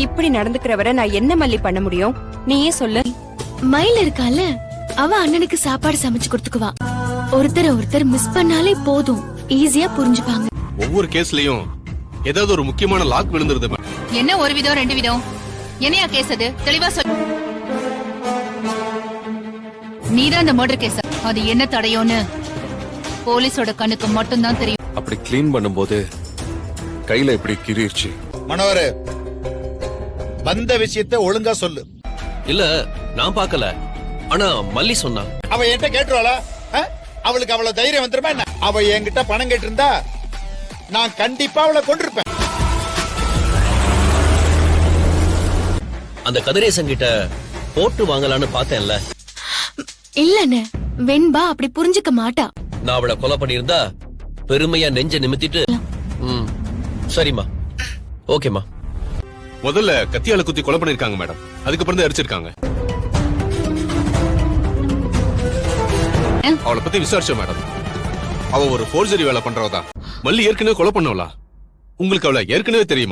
இப்படி நடந்துக்கிறவரை நான் என்ன மல்லி பண்ண முடியும்? நீயே சொல்லு. மயில் இருக்கால, அவ அண்ணனுக்கு சாப்பாடு சமைச்சு கொடுத்துக்குவா. ஒருத்தர் மிஸ் பண்ணாலே போதும், ஈஸியா புரிஞ்சுப்பாங்க. ஒவ்வொரு கேஸ்லயும் ஏதாவது ஒரு முக்கியமான லாக் விழுந்துருது. என்ன ஒரு விதம் ரெண்டு விதம்? என்னையா கேஸ் அது? தெளிவா சொல்லு. நீதான் அந்த மர்டர் கேஸ். அது என்ன தடையோன்னு போலீஸோட கண்ணுக்கு மட்டும்தான் தெரியும். அப்படி கிளீன் பண்ணும்போது கையில இப்படி கிரிச்சு. மனோகர், வந்த விஷயத்தை ஒழுங்கா சொல்லு. இல்ல நான் பாக்கல, ஆனா மல்லி சொன்னா. அவ என்கிட்ட கேட்டுருவாளா? அவளுக்கு அவ்வளவு தைரியம் வந்துருமா என்ன? அவ என்கிட்ட பணம் கேட்டிருந்தா நான் கண்டிப்பா அவளை கொண்டிருப்பேன். அந்த கதிரேசன் கிட்ட போட்டு வாங்கலான்னு பார்த்தேன்ல. இல்லன்னு வெண்பா அப்படி புரிஞ்சுக்க மாட்டா. நான் அவளை கொலை பண்ணிருந்தா பெருமையா நெஞ்ச நிமித்திட்டு சரிம்மா, ஓகேமா. முதல்ல கத்தியால குத்தி கொலை பண்ணிருக்காங்க மேடம், அதுக்கப்புறம் தான் எரிச்சிருக்காங்க. அவளை பத்தி விசாரிச்சோம் மேடம். அவ ஒரு போர்ஜரி வேலை பண்றவதான். மல்லி ஏற்கனவே கொலை பண்ணவளா? உங்களுக்கு அவளை ஏற்கனவே தெரியுமா?